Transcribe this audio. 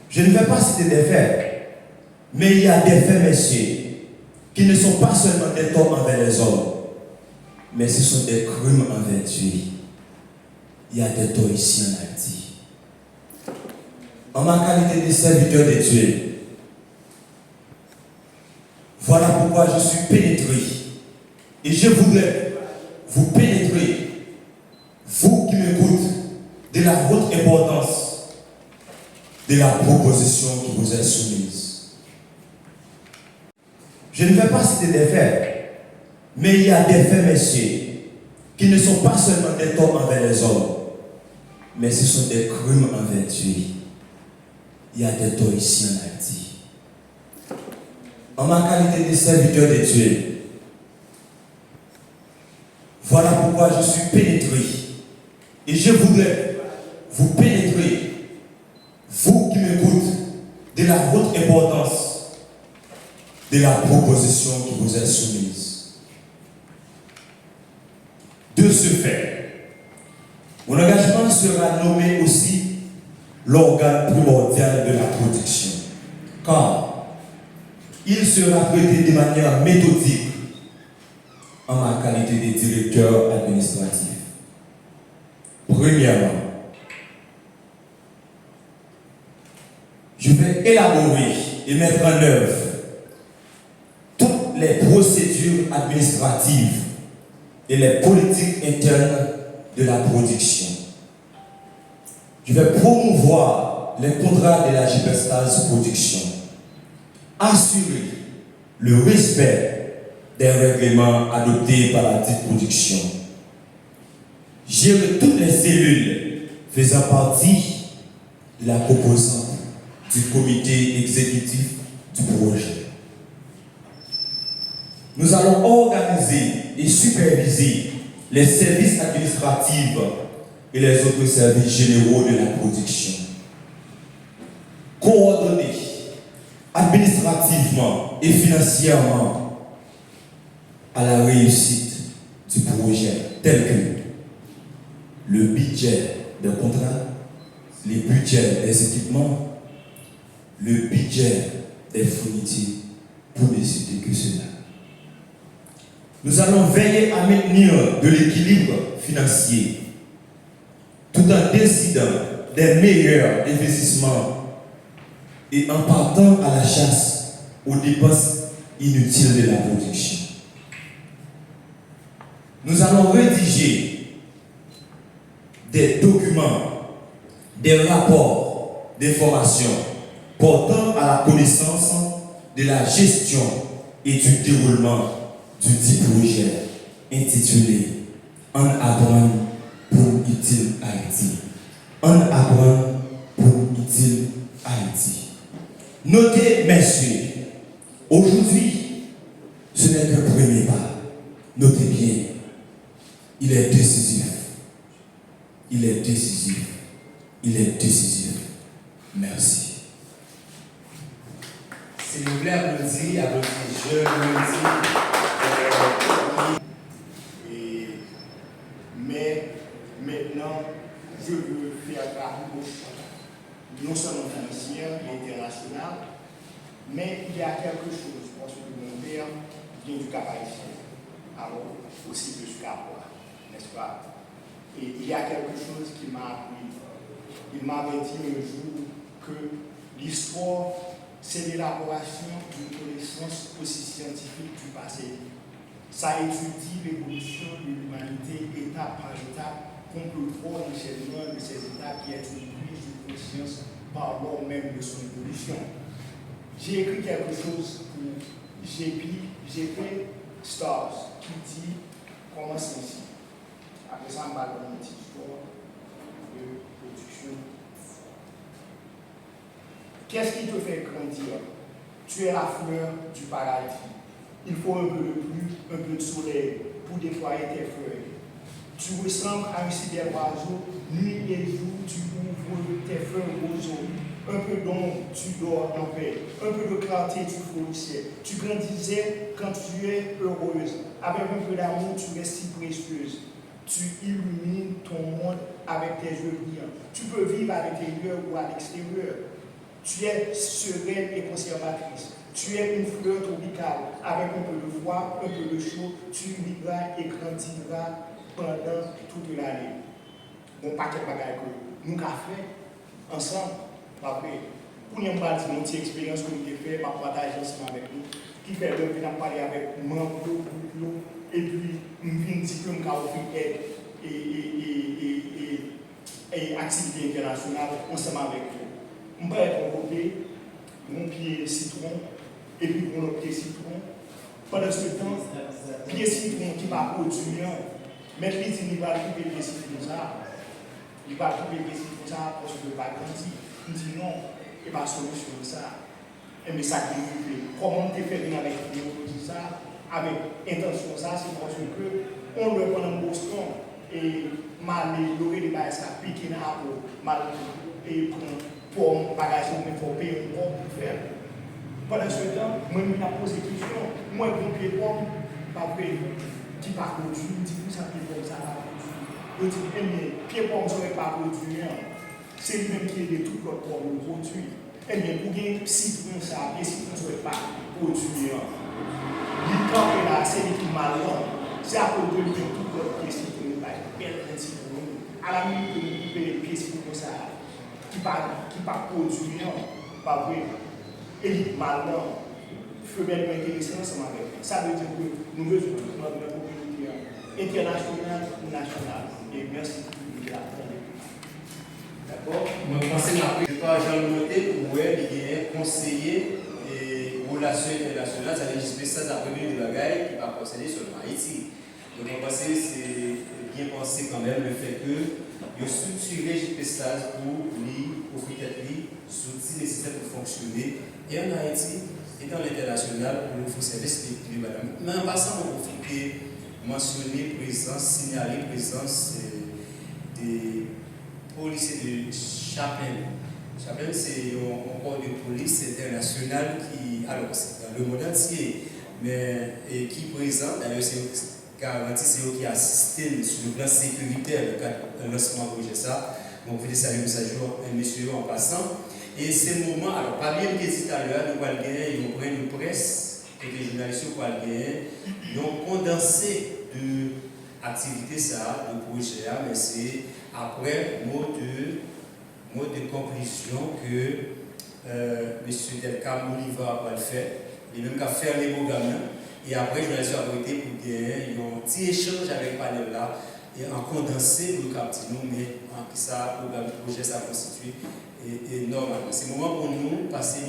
Je ne vais pas citer des faits, mais il y a des faits, messieurs, qui ne sont pas seulement des torts envers les hommes, mais ce sont des crimes envers Dieu. Il y a des torts ici en Haïti. En ma qualité de serviteur de Dieu, voilà pourquoi je suis pénétré. Et je voudrais vous pénétrer, vous qui m'écoutez, de la haute importance de la proposition qui vous est soumise. Je ne vais pas citer des faits, mais il y a des faits, messieurs, qui ne sont pas seulement des torts envers les hommes, mais ce sont des crimes envers Dieu. Il y a des torts ici en Haïti. En ma qualité de serviteur de Dieu, voilà pourquoi je suis pénétré. Et je voudrais vous pénétrer, vous qui m'écoutez, de la haute importance de la proposition qui vous est soumise. De ce fait, mon engagement sera nommé aussi l'organe primordial de la protection, car il sera traité de manière méthodique en ma qualité de directeur administratif. Premièrement, je vais élaborer et mettre en œuvre toutes les procédures administratives et les politiques internes de la production. Je vais promouvoir les contrats de la Gipestase Production, assurer le respect des règlements adoptés par la dite production, gérer toutes les cellules faisant partie de la composante du comité exécutif du projet. Nous allons organiser et superviser les services administratifs et les autres services généraux de la production. Coordonner administrativement et financièrement à la réussite du projet, tel que le budget des contrats, les budgets des équipements, le budget des fournitures, pour ne citer que cela. Nous allons veiller à maintenir de l'équilibre financier tout en décidant des meilleurs investissements et en partant à la chasse aux dépenses inutiles de la production. Nous allons rédiger des documents, des rapports d'information portant à la connaissance de la gestion et du déroulement du dit projet intitulé « En apprendre pour utile Haïti ». En apprendre pour utile Haïti. Notez, messieurs, aujourd'hui, ce n'est qu'un premier pas. Notez bien, il est décisif. Il est décisif. Il est décisif. Merci. S'il vous plaît, applaudissez à votre jeune mais maintenant, je veux faire la bouche, non seulement financière, mais internationale, mais il y a quelque chose, parce que mon père vient du Cap haïtien, alors aussi de ce Cap-là, n'est-ce pas? Et il y a quelque chose qui m'a appris. Il m'avait dit un jour que l'histoire, c'est l'élaboration d'une connaissance aussi scientifique du passé. Ça étudie l'évolution de l'humanité étape par étape, contre le fort enchaînement de ces étapes qui est une prise de conscience par lors même de son évolution. J'ai écrit quelque chose pour GP Stars qui dit comment c'est ici. Après ça, on va donner une petite histoire de production. Qu'est-ce qui te fait grandir? Tu es la fleur du paradis. Il faut un peu de pluie, un peu de soleil pour déployer tes feuilles. Tu ressembles à un ciel d'oiseau, nuit et jour, tu ouvres tes feuilles roseaux. Un peu d'ombre, tu dors en paix. Un peu de clarté, tu frémissais. Tu grandissais quand tu es heureuse. Avec un peu d'amour, tu restes si précieuse. Tu illumines ton monde avec tes yeux brillants. Tu peux vivre à l'intérieur ou à l'extérieur. Tu es sereine et conservatrice. Tu es une fleur tropicale avec un peu de froid, un peu de chaud. Tu vivras et grandiras pendant toute l'année. Bon paquet de bagages que nous avons fait ensemble. Après, pour nous parler de notre expérience que nous avons fait, pour partager ensemble avec nous, qui fait de venir parler avec membres, et puis nous venons dire que nous avons fait aide et activité internationale ensemble avec nous. Nous allons côté, mon pied citron, et puis mon autre pied citron. Pendant ce temps, pied citron qui va produire, mais il va couper le pied citron ça. Il va couper le pied citron ça parce que il va grandir. Il dit non, il va solution ça. Et mais ça qui nous fait. Comment tu fais avec ça, avec intention ça, c'est parce que on le prend en Boston et mal l'aurait des bagages ça piquer dans la peau, mal et pour un bagage mais pour payer un bon pour faire. Pendant ce temps, moi je me pose des questions. Moi je pied pomme, pas qui pas produit, je dis ça pied pomme ça va produire. Je dis eh pied pomme ça pas produire. C'est lui-même qui est de tout l'autre pomme produit. Eh bien, pour gagner citron, ça, et citron ne serait pas produit. L'icône est là, c'est lui qui mal. C'est à cause de lui que tout l'autre pied citron n'est pas belle un citron. À la minute que nous coupons les pieds citron, ça, qui pas produit, pas vrai. Et il mal. Femelle intéressant ensemble avec. Ça veut dire que nous besoin de notre communauté internationale ou nationale. Et merci pour la D'accord. Je pense que Jean Monté pour il conseiller et relations internationales, ça veut dire que ça a prévu de bagaille qui va procéder seulement Haïti. Donc je pense que c'est bien pensé quand même le fait que il a structuré JPSTAS pour lui offrir des outils nécessaires pour fonctionner et en Haïti et dans l'international pour nous faire service les madame. Mais en passant, on peut mentionner présence, signaler présence des policiers de Chapelle. Chapelle, c'est un corps de police international qui, alors, c'est dans le monde entier, mais qui présente, d'ailleurs, c'est garanti, c'est eux qui assistent sur le plan sécuritaire le cadre d'un lancement projet ça. Donc, vous voulez saluer un monsieur en passant. Et ces moments, alors, pas bien que tout à l'heure, nous allons gagner une presse, et les journalistes vont gagner, ils ont condensé de activités ça, de projet, mais c'est après mot de conclusion que M. Delcam Oliva va le faire. Il a même qu'à faire les mots gamins. Et après, je vais sur la vérité pour gagner un petit échange avec le panel là et en condensé pour le captino, mais en ça, le projet ça constitue et normalement. C'est le moment pour nous passer